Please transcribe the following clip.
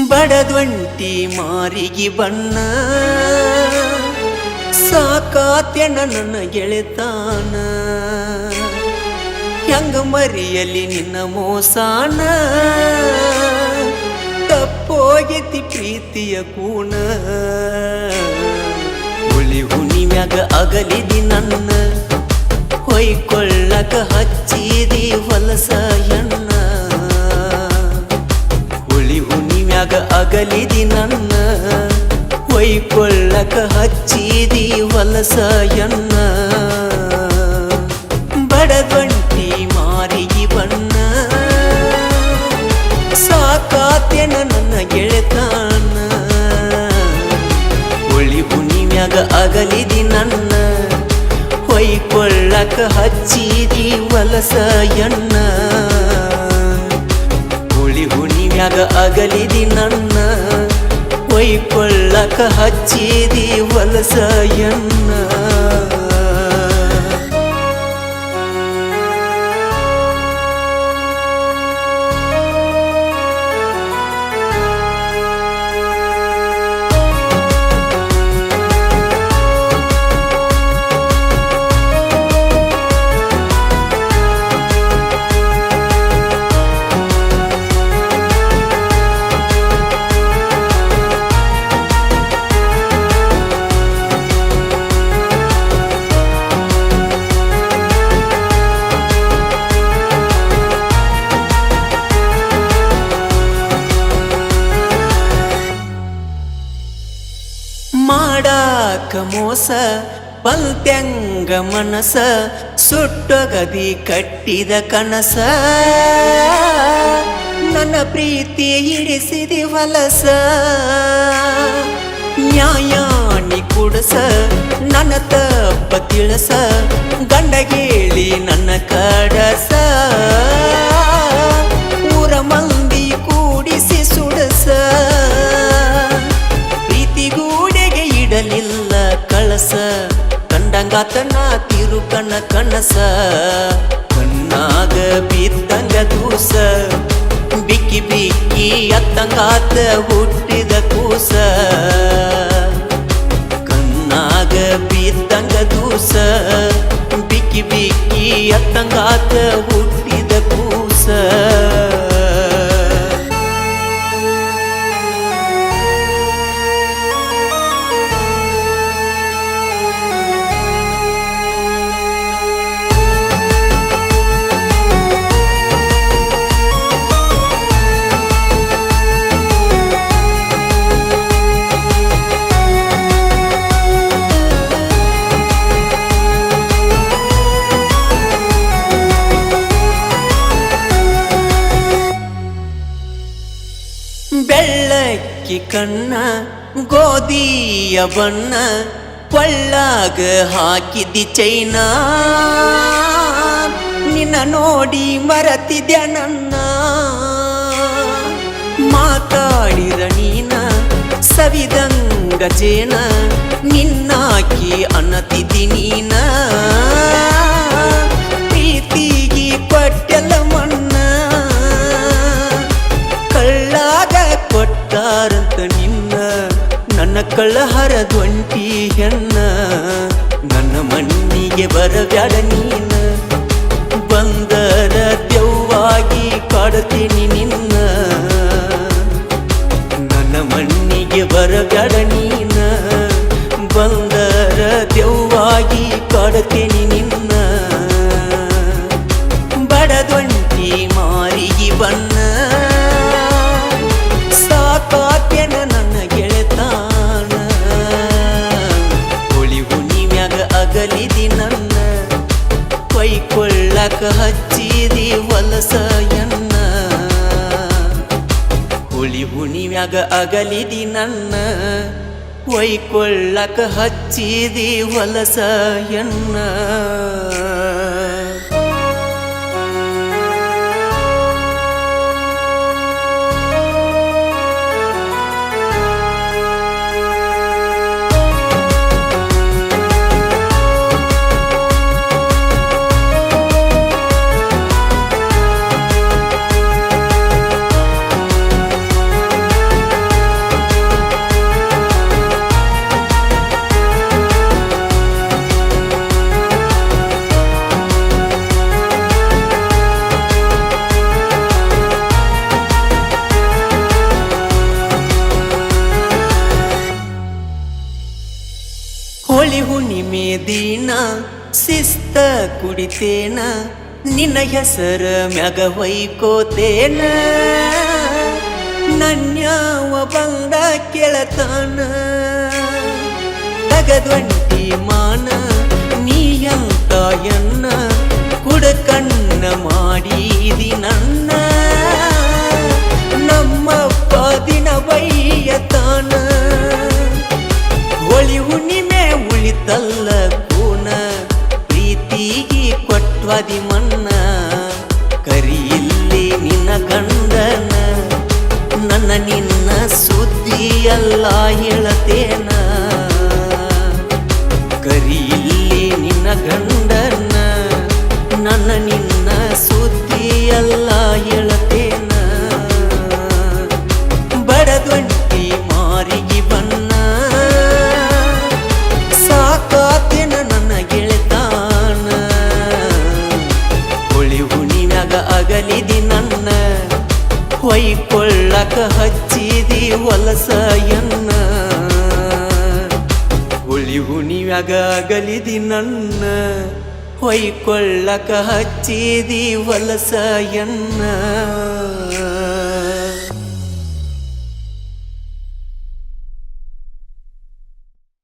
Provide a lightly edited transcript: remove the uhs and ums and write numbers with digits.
ಬಡದ್ವಂಟಿ ಮಾರಿಗೆ ಬಣ್ಣ ಸಾಕಾತ್ಯನ ನನ್ನ ಗೆಳೆತಾನ ಹೆಂಗ ಮರಿಯಲಿ ನಿನ್ನ ಮೋಸಾನ ತಪ್ಪೋಗೆತಿ ಪ್ರೀತಿಯ ಕೂಣ ಹುಳಿ ಹುಣಿಮ್ಯಾಗ ಅಗಲಿದಿ ನನ್ನ ಹೊಯ್ಕೊಳ್ಳಕ ಹಚ್ಚಿದಿ ಹೊಲಸ ಹೆಣ್ಣ ಹುಳಿ ಹುಣಿಮ್ಯಾಗ ಅಗಲಿದಿ ನನ್ನ ಹೊಯ್ಕೊಳ್ಳಕ ಹಚ್ಚಿದಿ ಹೊಲಸ ಹೆಣ್ಣ ಬಡದ್ವಂಟಿ ಮಾರಿಗೆ ಬಣ್ಣ ಸಾಕಾತ್ಯನ ನನ್ನ ಗೆಳೆತಾನ ಹುಳಿ ಹುಣಿಮ್ಯಾಗ ಅಗಲಿದಿ ನನ್ನ ಹೊಯ್ಕೊಳ್ಳಕ ಹಚ್ಚಿದಿ ಹೊಲಸ ಹೆಣ್ಣ ಹುಳಿ ಹುಣಿಮ್ಯಾಗ ಅಗಲಿದಿ ನನ್ನ ಹೊಯ್ಕೊಳ್ಳಕ ಹಚ್ಚಿದಿ ಹೊಲಸ ಹೆಣ್ಣ ಮಾಡಾಕ ಮೋಸ ಪಲ್ತ್ಯಂಗ ಮನಸ ಸುಟ್ಟಗದಿ ಕಟ್ಟಿದ ಕನಸ ನನ್ನ ಪ್ರೀತಿ ಇಡಿಸಿದಿ ಹೊಲಸ ನ್ಯಾಯಾಣಿ ಕುಡಸ ನನ್ನ ತಪ್ಪ ತಿಳಿಸ ಗಂಡಗೇಳಿ ನನ್ನ ಕಡಸ ಊರ ಮಂದಿ ಕೂಡಿಸಿ ಸುಡಸ ಇಡಲಿಲ್ಲ ಕಳಸ ಕಂಡಂಗಾತನ ತಿರುಕಣ ಕನಸ ಕಣ್ಣಾಗ ಬಿದ್ದಂಗ ದೂಸ ಬಿಕ್ಕಿ ಬಿಕ್ಕಿ ಅತ್ತಂಗಾತ ಹುಟ್ಟಿದ ಕೂಸ ಕಣ್ಣಾಗ ಬಿದ್ದಂಗ ದೂಸ ಬಿಕ್ಕಿ ಬಿಕ್ಕಿ ಅತ್ತಂಗಾತ ಹುಟ್ಟಿದ ಕೂಸ ಬೆಳ್ಳಕ್ಕಿ ಕಣ್ಣ ಗೋಧಿಯ ಬಣ್ಣ ಕೊಳ್ಳಾಗ ಹಾಕಿದಿ ಚೈನ ನಿನ್ನ ನೋಡಿ ಮರತಿದ್ಯ ನನ್ನ ಮಾತಾಡಿದ ನೀನ ಸವಿದಂಗ ಜೇನ ನಿನ್ನಾಕಿ ಅನ್ನತಿದ್ದಿ ನೀನ ಪ್ರೀತಿಗಿ ಪಟ್ಟೆಲ್ಲ ಮಣ್ಣ ಕಳ್ಳಾಗ ಕೊಟ್ಟಾರಂತ ನಿನ್ನ ನನ್ನ ಕಳ್ಳ ಹರದ್ವಂಟಿ ಹೆಣ್ಣ ನನ್ನ ಮಣ್ಣಿಗೆ ಬರಬ್ಯಾಡ ನೀನ ಬಂದರ ದೆವ್ವಾಗಿ ಕಾಡುತ್ತೀನಿ ನಿನ್ನ ನನ್ನ ಮಣ್ಣಿಗೆ ಬರಬ್ಯಾಡ ನೀನ ಬಂದರ ದೆವ್ವಾಗಿ ಕಾಡುತ್ತೀನಿ ನಿನ್ನ ಬಡದ್ವಂಟಿ ಮಾರಿಗೆ ಬಣ್ಣ ಸಾಕಾತ್ಯನ ನನ್ನ ಗೆಳೆತಾನ ಹುಳಿ ಹುಣಿಮ್ಯಾಗ ಅಗಲಿದಿ ನನ್ನ ಹೊಯ್ಕೊಳ್ಳಕ ಹಚ್ಚಿದಿ ಹೊಲಸ ಹೆಣ್ಣ ಹುಳಿ ಹುಣಿವ್ಯಾಗ ಅಗಲಿದಿ ನನ್ನ ಒಯ್ಕೊಳ್ಳಕ ಹಚ್ಚಿದಿ ಹೊಲಸ ಎನ್ನ ಹೋಳಿ ಹುಣ್ಣಿಮೆ ದಿನ ಶಿಸ್ತ ಕುಡಿತೇನ ನಿನ್ನ ಹೆಸರ ಮ್ಯಾಗ ಹೊಯ್ಕೋತೇನ ನನ್ಯಾವ ಬಂದ ಕೇಳತಾನ ತಗದ್ವಂಟಿ ಮಾನ ನೀಯಂತ ಎನ್ನ ಕುಡಕಣ್ಣ ಮಾಡಿದಿ ನನ್ನ ನಮ್ಮಪ್ಪ ದಿನ ಬೈಯತಾನ ಹೋಳಿ ಹುಣ್ಣಿಮೆ ಉಳಿತಲ್ಲ ಕೂನ ಪ್ರೀತಿಗೆ ಕೊಟ್ವಾದಿ ಮನ್ನ ಕರಿಯಿಲ್ಲಿ ನಿನ್ನ ಗಂಡನ ನನ್ನ ನಿನ್ನ ಸುದ್ದಿಯಲ್ಲ ಹೇಳತೇನ ಕರಿಯಿಲ್ಲಿ ನಿನ್ನ ಗಂಡನ ನನ್ನ ನಿನ್ನ ಸುದ್ದಿಯಲ್ಲ ಹೇಳತೇನ ಬಡದೊಂಟಿ ಮಾರಿಗೆ ಬನ್ನ ಸಾಕಾತೇನ ನನ್ನ ಗೆಳೆತಾನ ಹುಳಿ ಹುಣಿವ್ಯಾಗ ಅಗಲಿದಿ ನನ್ನ ಹೊಯ್ಕೊಳ್ಳಕ ಹಚ್ಚಿದಿ ಹೊಲಸ ಎನ್ನ ಹುಳಿ ಹುಣಿವ್ಯಾಗ ಅಗಲಿದಿ ನನ್ನ ಹೊಯ್ಕೊಳ್ಳಕ ಹಚ್ಚಿದಿ ಹೊಲಸ ಎನ್ನ